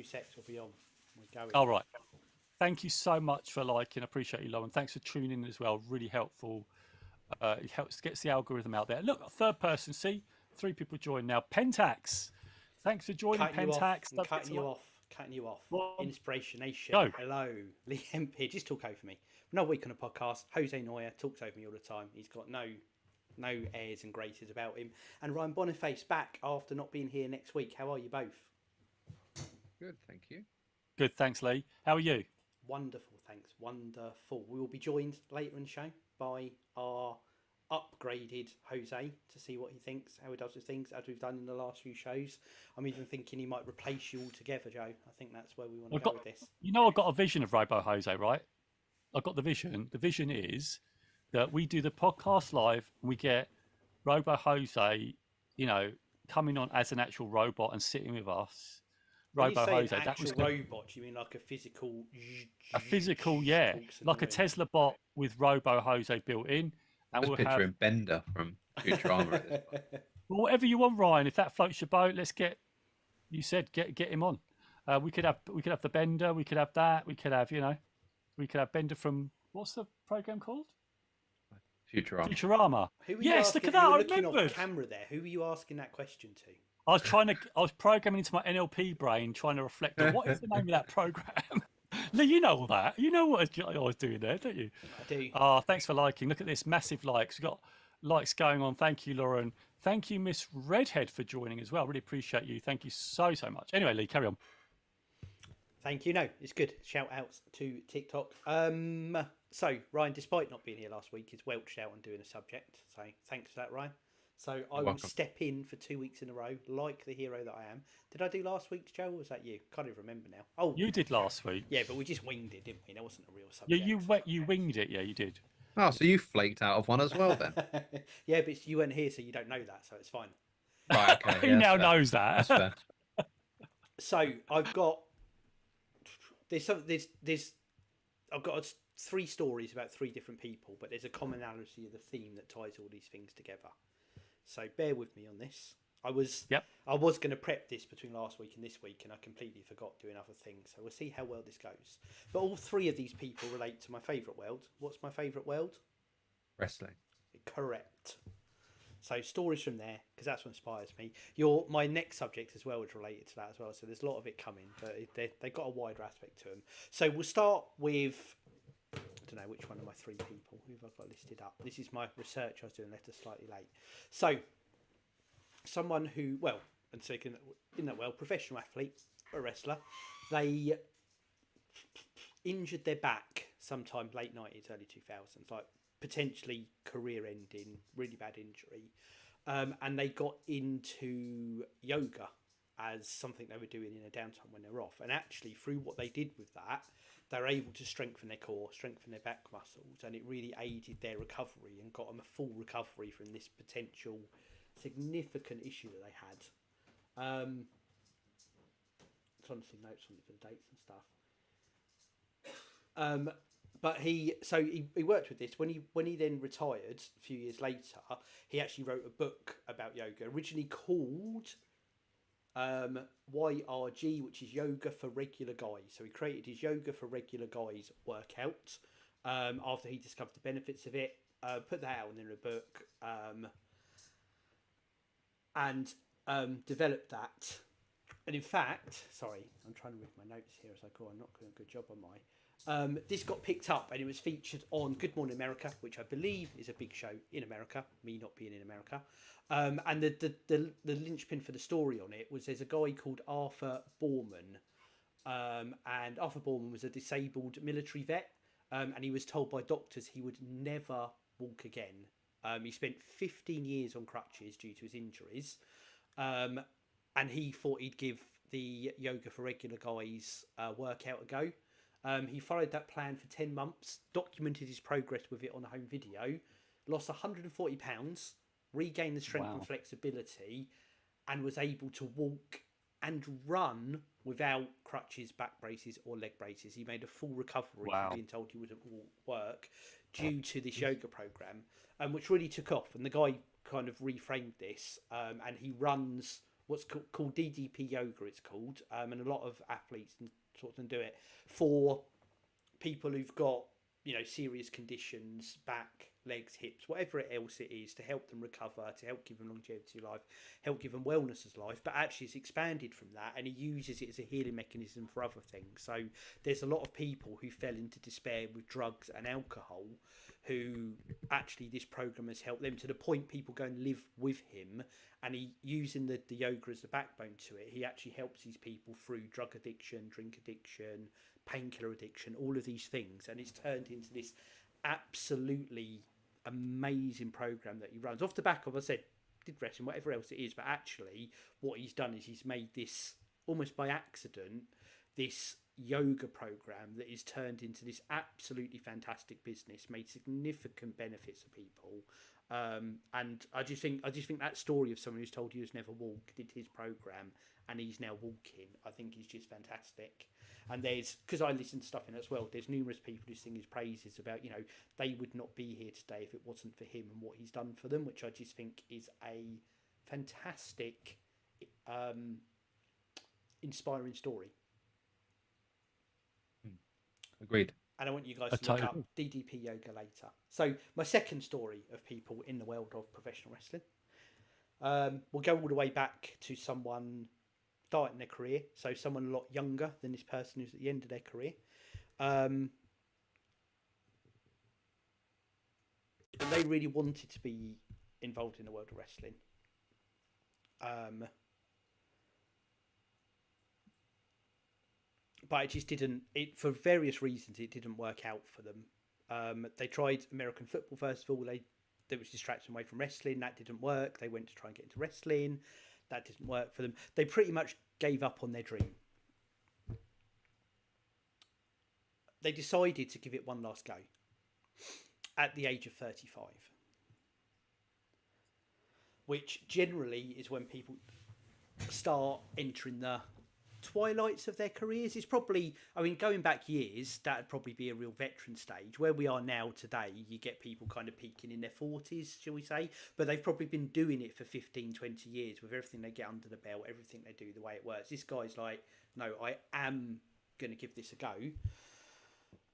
2 sets will be on. We're going. All right. Thank you so much for liking. Appreciate you, Lauren. Thanks for tuning in as well. Really helpful. It helps gets the algorithm out there. Look, third person. See, 3 people join now. Pentax. Thanks for joining, Cutting you off. Pentax. I'm cutting you off. Cutting you off. Well, Inspirational. go. Hello. Lee Kemp here. Just talk over me. Another week on a podcast. Jose Noya talks over me all the time. He's got no airs and graces about him. And Ryan Boniface back after not being here next week. How are you both? Good, thank you. Good, thanks, Lee. How are you? Wonderful, thanks. Wonderful. We will be joined later in the show by our upgraded Jose to see what he thinks, how he does with things, as we've done in the last few shows. I'm even thinking he might replace you altogether, Joe. I think that's where we want to go with this. You know, I've got a vision of Robo Jose, right? I've got the vision. The vision is that we do the podcast live and we get Robo Jose, you know, coming on as an actual robot and sitting with us. When Robo you say Jose, an that was actual robot, do you mean like a physical? a physical, yeah, like a Tesla bot with Robo Jose built in. And I was picturing Bender from Futurama at this point. Well, whatever you want, Ryan. If that floats your boat, let's get. You said get him on. We could have the Bender. We could have that. We could have we could have Bender from what's the program called? Futurama. Who were yes, you look at asking? that. You were I looking remembered. off camera there. Who were you asking that question to? I was programming into my NLP brain, trying to reflect on what is the name of that program. Lee, you know all that. You know what I was doing there, don't you? I do. Oh, thanks for liking. Look at this, massive likes. We've got likes going on. Thank you, Lauren. Thank you, Miss Redhead, for joining as well. Really appreciate you. Thank you so much. Anyway, Lee, carry on. Thank you. No, it's good. Shout outs to TikTok. So Ryan, despite not being here last week, is welched out on doing a subject. So thanks for that, Ryan. So I will step in for 2 weeks in a row, like the hero that I am. Did I do last week's, Joe, or was that you? Can't even remember now. Oh, You did last week. yeah, but we just winged it, didn't we? That wasn't a real subject. You winged it. Yeah, you did. Oh, so you flaked out of one as well then? Yeah, but you weren't here, so you don't know that, so it's fine. Right, okay. He now knows that. That's fair. So I've got I've got 3 stories about 3 different people, but there's a commonality of the theme that ties all these things together. So bear with me on this. I was going to prep this between last week and this week, and I completely forgot doing other things. So we'll see how well this goes. But all 3 of these people relate to my favourite world. What's my favourite world? Wrestling. Correct. So stories from there, because that's what inspires me. My next subject as well is related to that as well. So there's a lot of it coming, but they've got a wider aspect to them. So we'll start with, I don't know which one of my 3 people who I've got listed up. This is my research I was doing later, slightly late. So someone who, professional athlete, a wrestler, they injured their back sometime late 90s, early 2000s, like potentially career-ending, really bad injury, and they got into yoga as something they were doing in a downtime when they were off. And actually, through what they did with that, they were able to strengthen their core, strengthen their back muscles, and it really aided their recovery and got them a full recovery from this potential significant issue that they had. I'm trying to see notes on it for the dates and stuff. But he worked with this when he then retired a few years later. He actually wrote a book about yoga, originally called YRG, which is Yoga for Regular Guys. So he created his Yoga for Regular Guys workout after he discovered the benefits of it. Put that out in a book and developed that. And in fact, sorry, I'm trying to read my notes here as I go. I'm not doing a good job on my. This got picked up and it was featured on Good Morning America, which I believe is a big show in America, me not being in America. And the linchpin for the story on it was there's a guy called Arthur Borman. And Arthur Borman was a disabled military vet. And he was told by doctors he would never walk again. He spent 15 years on crutches due to his injuries. And he thought he'd give the Yoga for Regular Guys workout a go. He followed that plan for 10 months, documented his progress with it on a home video, lost 140 pounds, regained the strength and flexibility, and was able to walk and run without crutches, back braces or leg braces. He made a full recovery from being told he wouldn't work due to this yoga program, which really took off. And the guy kind of reframed this, and he runs what's called DDP yoga. It's called, and a lot of athletes and sort of do it for people who've got serious conditions, back, legs, hips, whatever else it is, to help them recover, to help give them longevity of life, help give them wellness as life. But actually it's expanded from that, and he uses it as a healing mechanism for other things. So there's a lot of people who fell into despair with drugs and alcohol, who actually this program has helped them, to the point people go and live with him, and he, using the yoga as the backbone to it, he actually helps these people through drug addiction, drink addiction, painkiller addiction, all of these things. And it's turned into this absolutely amazing program that he runs off the back of, I said, did wrestling, whatever else it is. But actually what he's done is he's made this, almost by accident, this yoga program that is turned into this absolutely fantastic business, made significant benefits for people. And I just think that story of someone who's told he was never walk, did his program, and he's now walking, I think is just fantastic. And there's, because I listen to stuff in it as well, there's numerous people who sing his praises about, they would not be here today if it wasn't for him and what he's done for them, which I just think is a fantastic, inspiring story. Agreed. And I want you guys to look up DDP yoga later. So my second story of people in the world of professional wrestling, we'll go all the way back to someone starting their career. So someone a lot younger than this person who's at the end of their career. And they really wanted to be involved in the world of wrestling. But it just didn't, for various reasons, it didn't work out for them. They tried American football first of all. There was distraction away from wrestling. That didn't work. They went to try and get into wrestling. That didn't work for them. They pretty much gave up on their dream. They decided to give it one last go at the age of 35, which generally is when people start entering the twilights of their careers. It's probably, going back years, that'd probably be a real veteran stage. Where we are now today, you get people kind of peaking in their 40s, shall we say, but they've probably been doing it for 15, 20 years with everything they get under the belt, everything they do, the way it works. This guy's like, no, I am going to give this a go.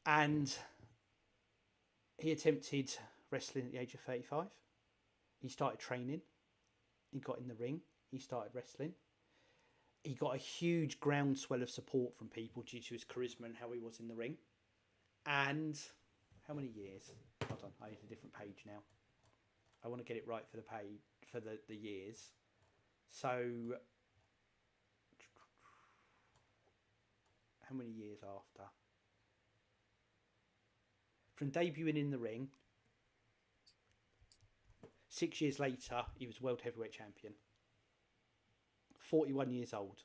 And he attempted wrestling at the age of 35. He started training. He got in the ring. He started wrestling. He got a huge groundswell of support from people due to his charisma and how he was in the ring. And how many years? Hold on, I need a different page now. I want to get it right for the page, for the years. So, how many years after? From debuting in the ring, 6 years later, he was World Heavyweight Champion. 41 years old.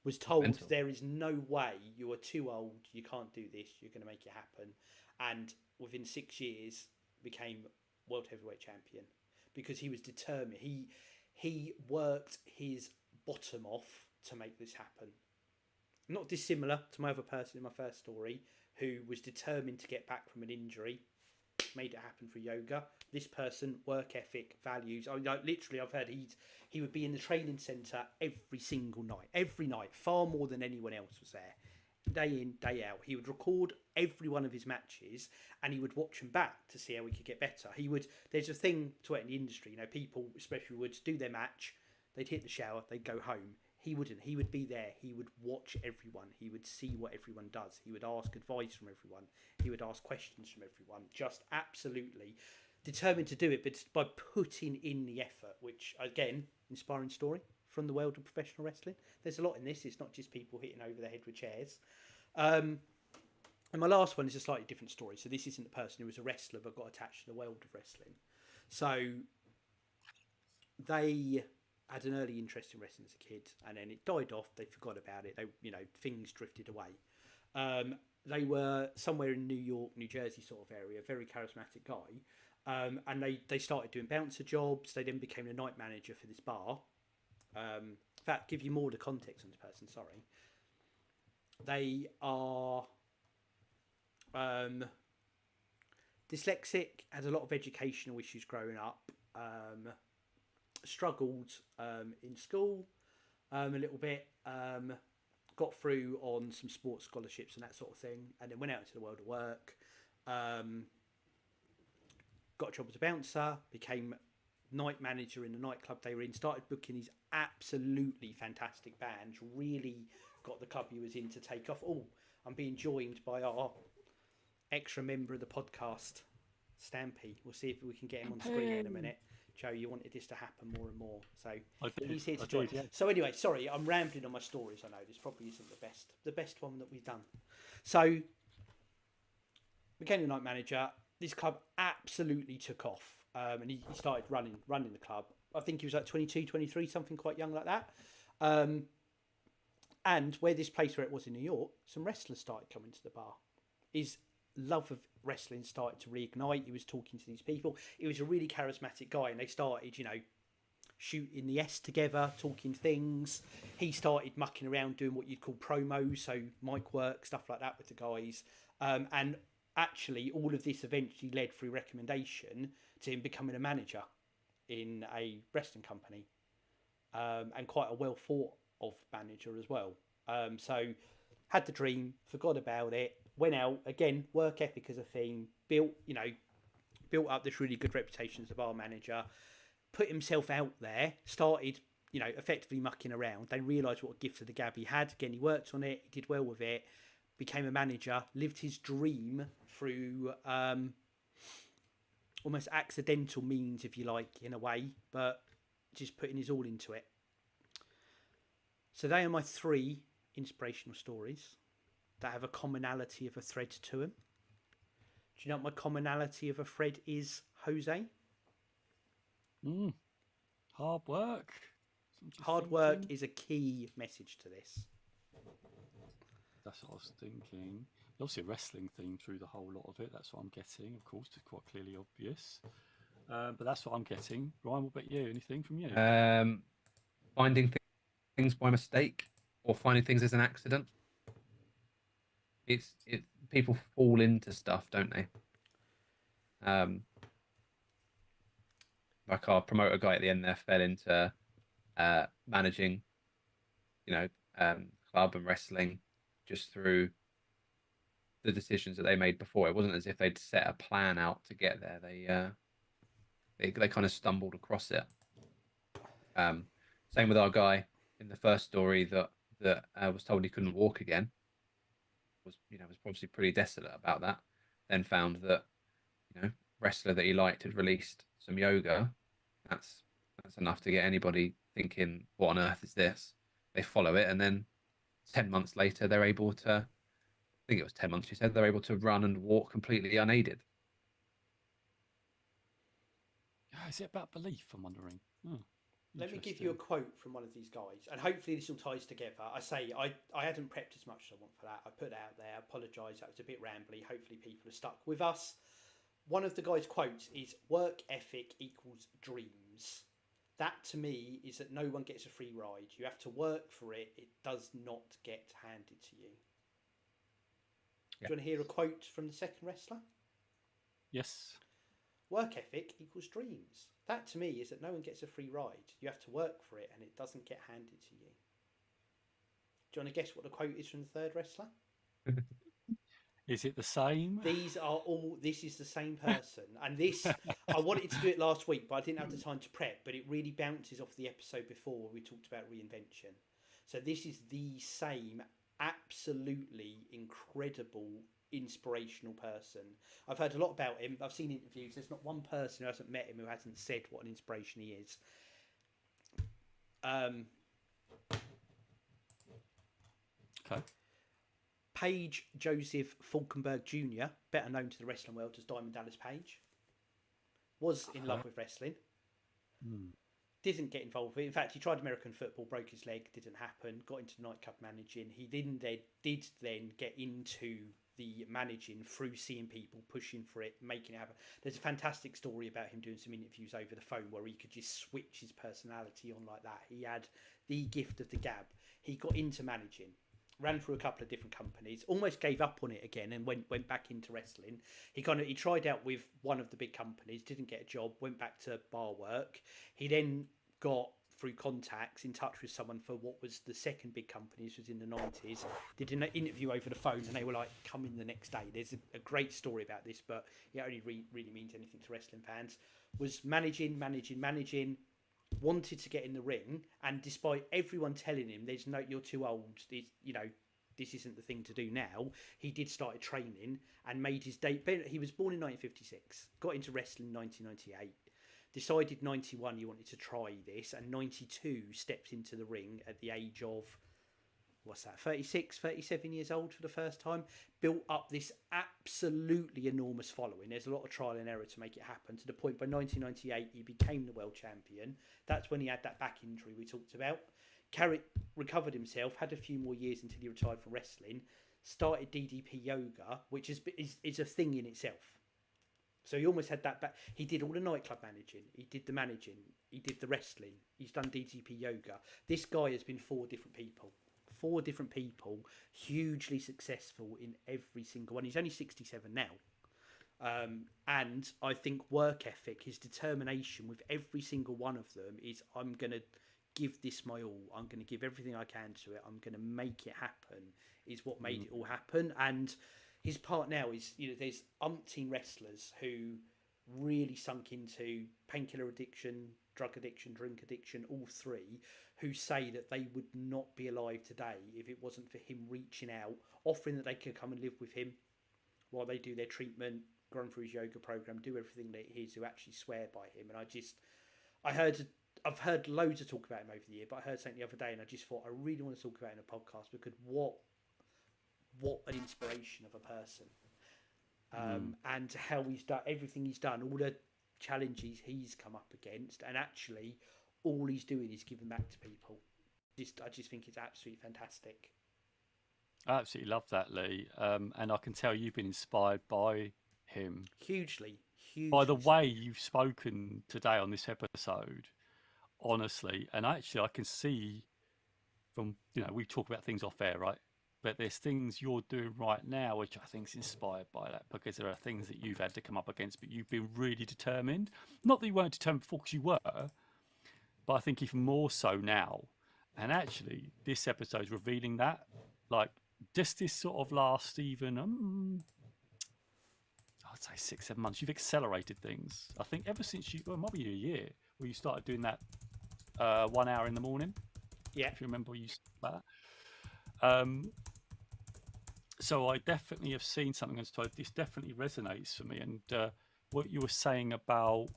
Was told Mental. There is no way, you are too old, you can't do this, you're going to make it happen. And within 6 years became World Heavyweight Champion because he was determined. He worked his bottom off to make this happen. Not dissimilar to my other person in my first story who was determined to get back from an injury, made it happen for yoga. This person, work ethic, values. Literally, I've heard he would be in the training centre every single night, far more than anyone else was there, day in, day out. He would record every one of his matches and he would watch them back to see how he could get better. There's a thing to it in the industry, people especially would do their match, they'd hit the shower, they'd go home. He wouldn't. He would be there. He would watch everyone. He would see what everyone does. He would ask advice from everyone. He would ask questions from everyone. Just absolutely determined to do it, but by putting in the effort, which, again, inspiring story from the world of professional wrestling. There's a lot in this. It's not just people hitting over their head with chairs. And my last one is a slightly different story. So this isn't the person who was a wrestler but got attached to the world of wrestling. So they had an early interest in wrestling as a kid, and then it died off. They forgot about it. Things drifted away. They were somewhere in New York, New Jersey sort of area, very charismatic guy. And they started doing bouncer jobs. They then became the night manager for this bar. In fact, give you more of the context on this person, sorry. They are dyslexic, had a lot of educational issues growing up. struggled in school a little bit. Got through on some sports scholarships and that sort of thing, and then went out into the world of work. Got a job as a bouncer, became night manager in the nightclub they were in, started booking these absolutely fantastic bands, really got the club he was in to take off. Oh, I'm being joined by our extra member of the podcast, Stampy. We'll see if we can get him on screen in a minute. Joe, you wanted this to happen more and more, so he's here to join. Yeah. So anyway, sorry, I'm rambling on my stories. I know this probably isn't the best one that we've done. So became the night manager. This club absolutely took off, and he started running the club. I think he was like 22, 23, something quite young like that. And where this place where it was in New York, some wrestlers started coming to the bar. His love of wrestling started to reignite. He was talking to these people. He was a really charismatic guy, and they started, shooting the S together, talking things. He started mucking around doing what you'd call promos, so mic work, stuff like that with the guys. And actually, all of this eventually led through recommendation to him becoming a manager in a wrestling company, and quite a well thought of manager as well. So had the dream, forgot about it, went out again, work ethic as a thing, built up this really good reputation as a bar manager, put himself out there, started, effectively mucking around. They realised what a gift of the gab he had. Again, he worked on it, he did well with it, became a manager, lived his dream through almost accidental means, if you like, in a way, but just putting his all into it. So they are my 3 inspirational stories that have a commonality of a thread to them. Do you know what my commonality of a thread is, Jose? Hard work. Hard work is a key message to this. That's what I was thinking. Obviously a wrestling theme through the whole lot of it. That's what I'm getting, of course. It's quite clearly obvious. But that's what I'm getting. Ryan, what about you? Anything from you? Finding things by mistake or finding things as an accident. People fall into stuff, don't they? Like our promoter guy at the end there fell into managing, club and wrestling just through the decisions that they made before. It wasn't as if they'd set a plan out to get there. They kind of stumbled across it. Same with our guy in the first story that was told he couldn't walk again. Was obviously pretty desolate about that. Then found that wrestler that he liked had released some yoga. That's enough to get anybody thinking, what on earth is this? They follow it, and then 10 months later they're able to, I think it was 10 months she said, they're able to run and walk completely unaided. Is it about belief, I'm wondering? Let me give you a quote from one of these guys, and hopefully this all ties together. I say I hadn't prepped as much as I want for that. I put it out there. I apologise. That was a bit rambly. Hopefully people are stuck with us. One of the guy's quotes is, "Work ethic equals dreams." That to me is that no one gets a free ride. You have to work for it. It does not get handed to you. Yeah. Do you want to hear a quote from the second wrestler? Yes. Work ethic equals dreams. That to me is that no one gets a free ride. You have to work for it and it doesn't get handed to you. Do you want to guess what the quote is from the third wrestler? Is it the same? This is the same person. And this, I wanted to do it last week, but I didn't have the time to prep. But it really bounces off the episode before where we talked about reinvention. So this is the same absolutely incredible, inspirational person. I've heard a lot about him. I've seen interviews. There's not one person who hasn't met him who hasn't said what an inspiration he is. Okay. Page Joseph Falkenberg Jr., better known to the wrestling world as Diamond Dallas Page, was in love with wrestling. Didn't get involved with it. In fact, he tried American football, broke his leg, didn't happen, got into nightclub managing. He did then get into the managing through seeing people, pushing for it, making it happen. There's a fantastic story about him doing some interviews over the phone where he could just switch his personality on like that. He had the gift of the gab. He got into managing, ran through a couple of different companies, almost gave up on it again and went back into wrestling. He tried out with one of the big companies, didn't get a job, went back to bar work. He then got through contacts in touch with someone for what was the second big company. This was in the 90s. Did an interview over the phone, and they were like, come in the next day. There's a great story about this, but it only really means anything to wrestling fans. Was managing, wanted to get in the ring, and despite everyone telling him you're too old, this isn't the thing to do now, he did start training and made his debut. He was born in 1956, got into wrestling in 1998, decided 91 he wanted to try this, and 92 stepped into the ring at the age of 36, 37 years old for the first time. Built up this absolutely enormous following. There's a lot of trial and error to make it happen, to the point by 1998 he became the world champion. That's when he had that back injury we talked about. Recovered himself, had a few more years until he retired from wrestling, started DDP yoga, which is a thing in itself. So he almost had that back. He did all the nightclub managing, he did the managing, he did the wrestling, he's done DDP yoga. This guy has been four different people, hugely successful in every single one. He's only 67 now. And I think work ethic, his determination with every single one of them is, I'm going to give this my all. I'm going to give everything I can to it. I'm going to make it happen, is what made it all happen. And his part now is, there's umpteen wrestlers who really sunk into painkiller addiction, drug addiction, drink addiction, all three, who say that they would not be alive today if it wasn't for him reaching out, offering that they could come and live with him while they do their treatment, run through his yoga program, do everything that he is, who actually swear by him. And I've heard loads of talk about him over the year, but I heard something the other day and I just thought I really want to talk about it in a podcast, because what an inspiration of a person. And how he's done everything he's done, all the challenges he's come up against, and actually all he's doing is giving back to people. I just think it's absolutely fantastic. I absolutely love that, Lee. And I can tell you've been inspired by him. Hugely. By the way you've spoken today on this episode, honestly. And actually I can see from, we talk about things off air, right? But there's things you're doing right now which I think is inspired by that, because there are things that you've had to come up against, but you've been really determined. Not that you weren't determined before, because you were, but I think even more so now. And actually, this episode is revealing that. Like, just this sort of last even, I'd say 6-7 months, you've accelerated things. I think ever since it might be a year, where you started doing that 1 hour in the morning. Yeah. If you remember, you said about that. So I definitely have seen something, and so this definitely resonates for me. And what you were saying about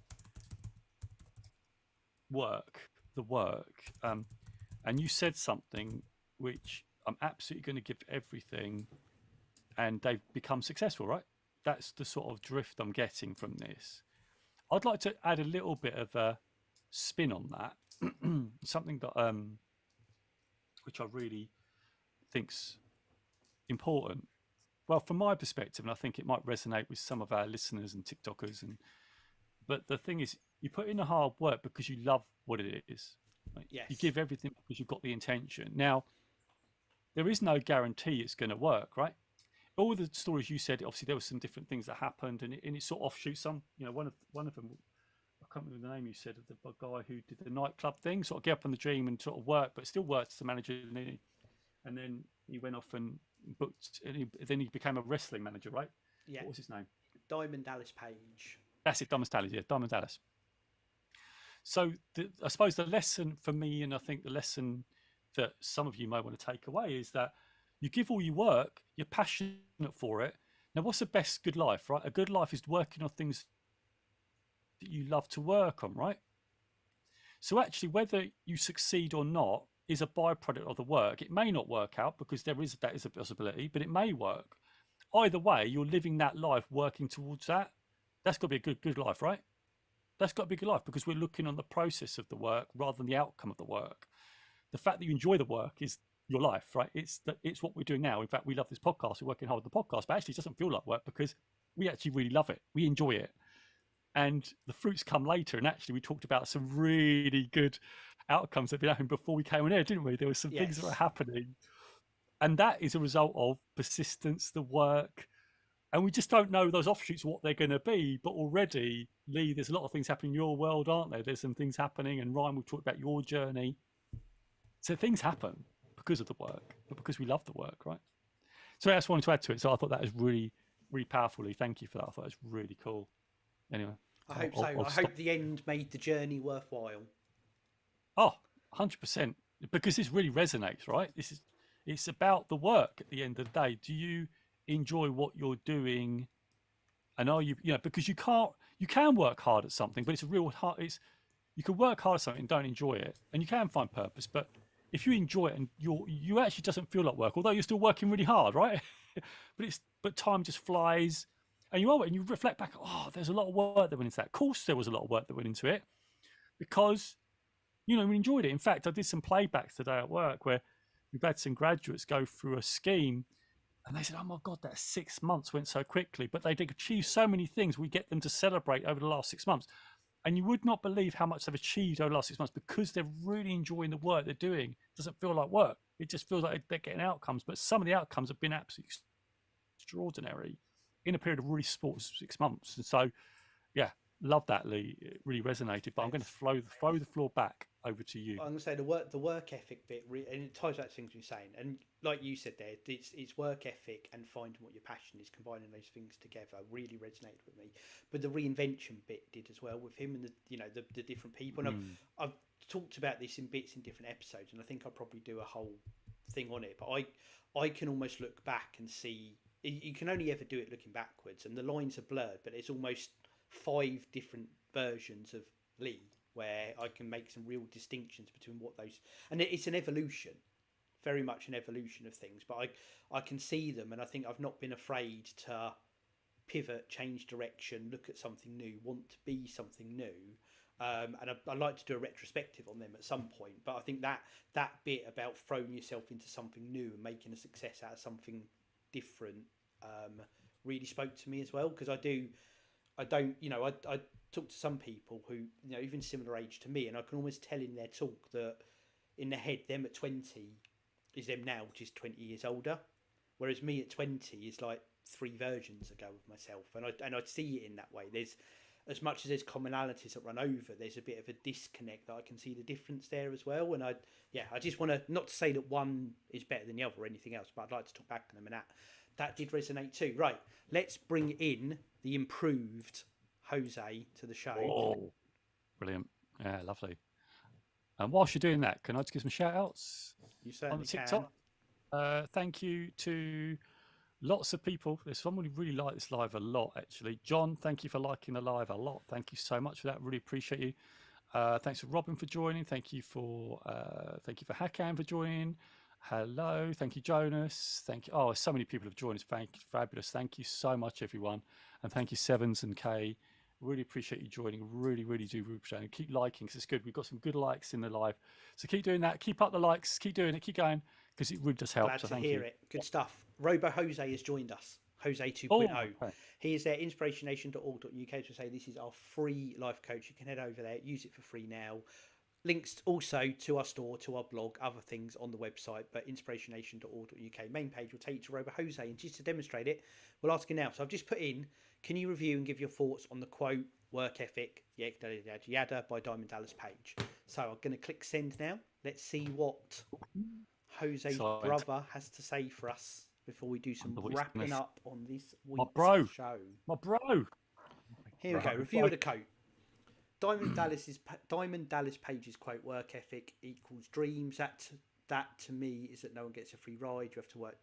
the work, and you said something which I'm absolutely going to give everything, and they've become successful, right? That's the sort of drift I'm getting from this. I'd like to add a little bit of a spin on that, something that which I really think's important. Well, from my perspective, and I think it might resonate with some of our listeners and TikTokers, but the thing is, you put in the hard work because you love what it is. Right? Yes. You give everything because you've got the intention. Now, there is no guarantee it's going to work, right? All the stories you said, obviously there were some different things that happened, and it sort of offshoots some. One of them, I can't remember the name you said, of the guy who did the nightclub thing, sort of get up on the dream and sort of work, but still worked as a manager, and then he went off and booked, and then he became a wrestling manager, right? Yeah. What was his name? Diamond Dallas Page. That's it, Diamond Dallas. Yeah, Diamond Dallas. So I suppose the lesson for me, and I think the lesson that some of you might want to take away, is that you give all your work, you're passionate for it. Now, what's the best good life, right? A good life is working on things that you love to work on, right? So actually, whether you succeed or not is a byproduct of the work. It may not work out, because that is a possibility, but it may work. Either way, you're living that life working towards that. That's got to be a good life, right? That's got to be a good life, because we're looking on the process of the work rather than the outcome of the work. The fact that you enjoy the work is your life, right? It's what we're doing now. In fact, we love this podcast. We're working hard with the podcast, but actually it doesn't feel like work, because we actually really love it. We enjoy it. And the fruits come later. And actually, we talked about some really good outcomes that have been happening before we came on air, didn't we? There were some things that were happening. And that is a result of persistence, the work, And we just don't know those offshoots what they're going to be. But already, Lee, there's a lot of things happening in your world, aren't there? There's some things happening, and Ryan, we've talked about your journey. So things happen because of the work, but because we love the work, right? So I just wanted to add to it. So I thought that was really, really powerful, Lee. Thank you for that. I thought it was really cool. Anyway, I hope so. I hope the end made the journey worthwhile. Oh, 100%. Because this really resonates, right? It's about the work at the end of the day. Do you enjoy what you're doing? And are you know, because you can work hard at something, but it's a real hard, you can work hard at something and don't enjoy it, and you can find purpose, but if you enjoy it and you actually doesn't feel like work, although you're still working really hard, right? but time just flies, and you reflect back, oh, there's a lot of work that went into that. Of course there was a lot of work that went into it, because we enjoyed it. In fact, I did some playbacks today at work where we've had some graduates go through a scheme, and they said, oh my God, that 6 months went so quickly, but they'd achieved so many things. We get them to celebrate over the last 6 months. And you would not believe how much they've achieved over the last 6 months because they're really enjoying the work they're doing. It doesn't feel like work. It just feels like they're getting outcomes. But some of the outcomes have been absolutely extraordinary in a period of really short 6 months. And so, yeah, love that, Lee. It really resonated. But I'm going to throw the floor back over to you. I'm going to say the work ethic bit, and it ties back to things you're saying. And like you said there, it's work ethic and finding what your passion is, combining those things together really resonated with me. But the reinvention bit did as well with him and the different people. And I've talked about this in bits in different episodes, and I think I'll probably do a whole thing on it. But I can almost look back and see. You can only ever do it looking backwards, and the lines are blurred. But there's almost 5 different versions of Lee, where I can make some real distinctions between what those, and it's an evolution, very much an evolution of things, but I can see them, and I think I've not been afraid to pivot, change direction, look at something new, want to be something new, and I'd like to do a retrospective on them at some point, but I think that bit about throwing yourself into something new and making a success out of something different really spoke to me as well, because I talk to some people who, even similar age to me, and I can almost tell in their talk that in their head, them at 20 is them now, which is 20 years older. Whereas me at 20 is like 3 versions ago of myself. And I see it in that way. There's, as much as there's commonalities that run over, there's a bit of a disconnect that I can see the difference there as well. And I just want to, not to say that one is better than the other or anything else, but I'd like to talk back on them, and that did resonate too. Right, let's bring in the improved Jose to the show. Oh, brilliant. Yeah, lovely. And whilst you're doing that, can I just give some shout outs? You certainly on TikTok? Thank you to lots of people. There's someone who really liked this live a lot, actually. John, thank you for liking the live a lot. Thank you so much for that. Really appreciate you. Thanks for Robin for joining. Thank you for Hakan for joining. Hello. Thank you, Jonas. Thank you. Oh, so many people have joined us. Fabulous. Thank you so much, everyone. And thank you, Sevens and Kay. Really appreciate you joining. Really do appreciate it. Keep liking, because it's good. We've got some good likes in the live. So keep doing that. Keep up the likes. Keep doing it. Keep going, because it really does help. Glad so to thank hear you. it. Good stuff. Robo Jose has joined us. Jose 2.0. Okay. He is there, inspirationation.org.uk, to say this is our free life coach. You can head over there, use it for free now. Links also to our store, to our blog, other things on the website, but inspirationation.org.uk main page will take you to Robo Jose. And just to demonstrate it, we'll ask you now. So I've just put in, can you review and give your thoughts on the quote, work ethic, yada by Diamond Dallas Page. So I'm going to click send now. Let's see what Jose's brother has to say for us before we do some wrapping up on this week's show. My bro. Here we go. Review of the quote. Diamond Dallas Page's quote, work ethic equals dreams. That to me is that no one gets a free ride. You have to work.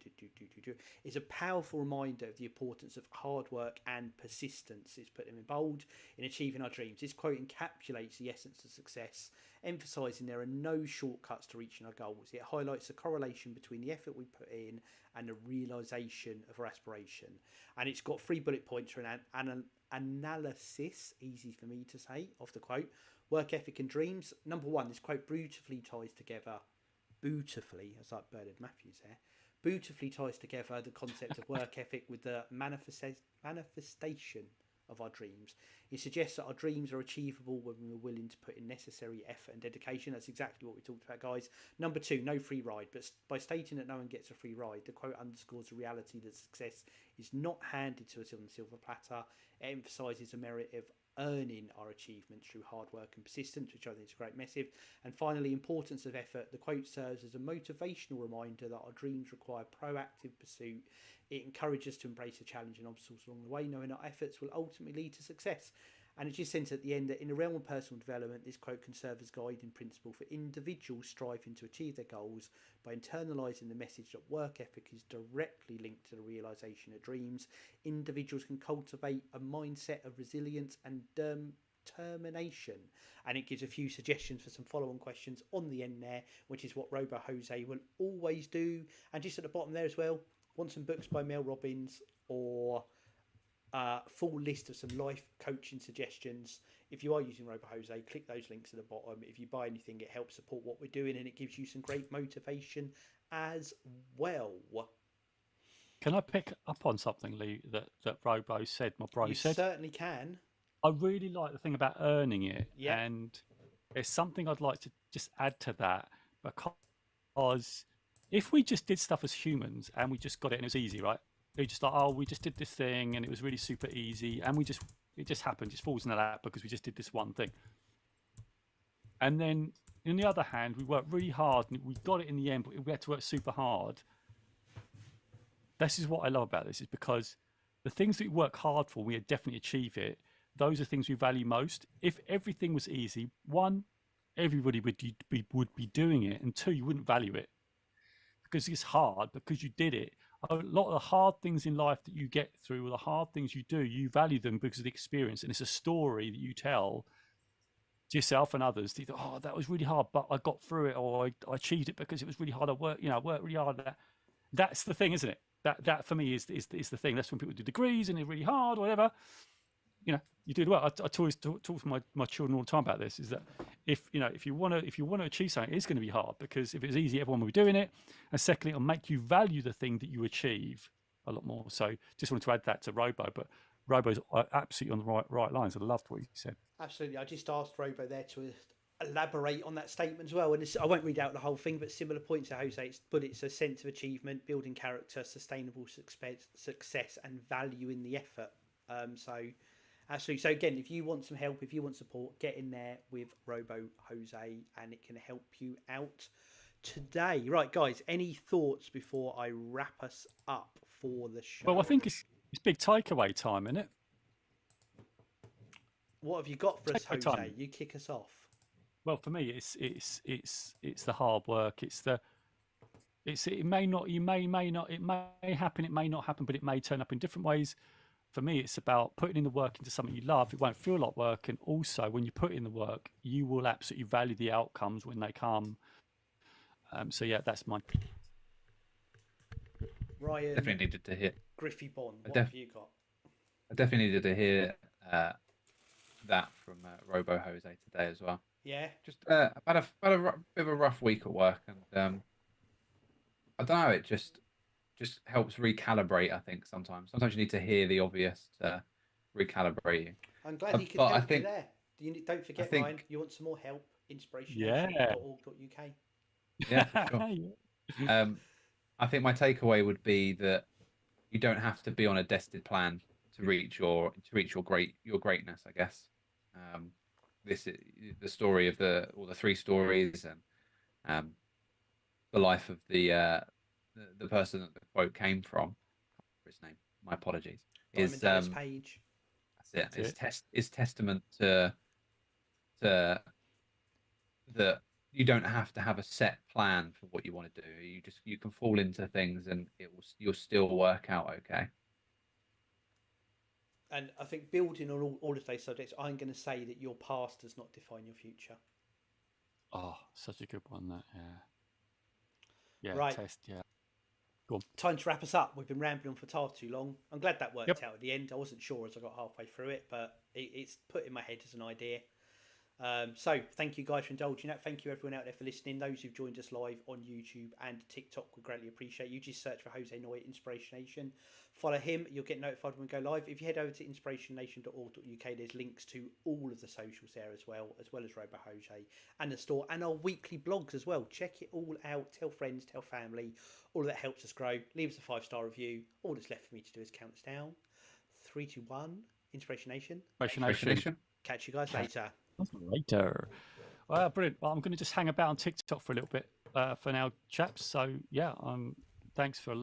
It's a powerful reminder of the importance of hard work and persistence. It's put them in bold in achieving our dreams. This quote encapsulates the essence of success, emphasising there are no shortcuts to reaching our goals. It highlights the correlation between the effort we put in and the realisation of our aspiration. And it's got 3 bullet points for an analysis, easy for me to say, of the quote. Work ethic and dreams. Number 1, this quote beautifully ties together. Beautifully, as like Bernard Matthews there, beautifully ties together the concept of work ethic with the manifestation of our dreams. It suggests that our dreams are achievable when we're willing to put in necessary effort and dedication. That's exactly what we talked about, guys. Number 2, no free ride. But by stating that no one gets a free ride, the quote underscores the reality that success is not handed to us on a silver platter. It emphasises the merit of earning our achievements through hard work and persistence, which I think is a great message. And finally, importance of effort. The quote serves as a motivational reminder that our dreams require proactive pursuit. It encourages us to embrace the challenge and obstacles along the way, knowing our efforts will ultimately lead to success. And it just says at the end that in the realm of personal development, this quote can serve as guiding principle for individuals striving to achieve their goals by internalising the message that work ethic is directly linked to the realisation of dreams. Individuals can cultivate a mindset of resilience and determination. And it gives a few suggestions for some follow-on questions on the end there, which is what Robo Jose will always do. And just at the bottom there as well, want some books by Mel Robbins or full list of some life coaching suggestions. If you are using Robo Jose, click those links at the bottom. If you buy anything, it helps support what we're doing and it gives you some great motivation as well. Can I pick up on something, Lee, that Robo said, my bro You said? certainly can. I really like the thing about earning it. Yeah. And there's something I'd like to just add to that, because if we just did stuff as humans and we just got it and it was easy, right? We just like, oh, we just did this thing and it was really super easy, and it just happened, just falls into that because we just did this one thing. And then on the other hand, we worked really hard and we got it in the end, but we had to work super hard. This is what I love about this, is because the things that we work hard for, we definitely achieve it. Those are things we value most. If everything was easy, one, everybody would be doing it, and two, you wouldn't value it because it's hard, because you did it. A lot of the hard things in life that you get through, or the hard things you do, you value them because of the experience, and it's a story that you tell to yourself and others. Oh, that was really hard, but I got through it, or I achieved it because it was really hard. I worked really hard at that. That's the thing, isn't it? That for me is the thing. That's when people do degrees and they're really hard or whatever. You do well. I always talk to my children all the time about this, is that if you want to achieve something, it's going to be hard, because if it's easy, everyone will be doing it. And secondly, it'll make you value the thing that you achieve a lot more. So just wanted to add that to Robo, but Robo's absolutely on the right lines. I loved what he said. Absolutely. I just asked Robo there to elaborate on that statement as well. And I won't read out the whole thing, but similar points to Jose, but it's a sense of achievement, building character, sustainable success, and value in the effort. So absolutely. So again, if you want some help, if you want support, get in there with Robo Jose and it can help you out today. Right, guys, any thoughts before I wrap us up for the show? Well, I think it's big takeaway time, isn't it? What have you got for us, Jose? Time. You kick us off. Well, for me, it's the hard work. It may happen, it may not happen, but it may turn up in different ways. For me, it's about putting in the work into something you love. It won't feel like work, and also when you put in the work, you will absolutely value the outcomes when they come. So yeah, that's mine. Ryan, Definitely needed to hear. Griffey Bond, what have you got? I definitely needed to hear that from Robo Jose today as well. Yeah. Just about a bit of a rough week at work, and I don't know. It just helps recalibrate. I think sometimes you need to hear the obvious to recalibrate you. I'm glad he could help you there. Don't forget, Ryan, you want some more help? Inspirational.org.uk. Yeah, for sure. I think my takeaway would be that you don't have to be on a destined plan to reach your greatness, I guess. This is the story of the three stories, and the life of the person that the quote came from. His name, my apologies. Is Page. That's it. It's testament to that you don't have to have a set plan for what you want to do. You can fall into things and you'll still work out okay. And I think building on all of those subjects, I'm going to say that your past does not define your future. Oh, such a good one, that. Yeah. Right. Yeah. Go on. Time to wrap us up. We've been rambling on for far too long. I'm glad that worked out at the end. I wasn't sure as I got halfway through it, but it's put in my head as an idea. So thank you guys for indulging that. Thank you everyone out there for listening. Those who've joined us live on YouTube and TikTok, we greatly appreciate you. Just search for Jose Noya-Inspiration. Follow him, you'll get notified when we go live. If you head over to inspirationnation.org.uk, there's links to all of the socials there as well as Robo Jose and the store and our weekly blogs as well. Check it all out. Tell friends, tell family. All of that helps us grow. Leave us a 5-star review. All that's left for me to do is count us down. 3, 2, 1. Inspiration Nation. Inspiration. Catch you guys later. Later. Brilliant. Well, I'm going to just hang about on TikTok for a little bit for now, chaps. So yeah, thanks for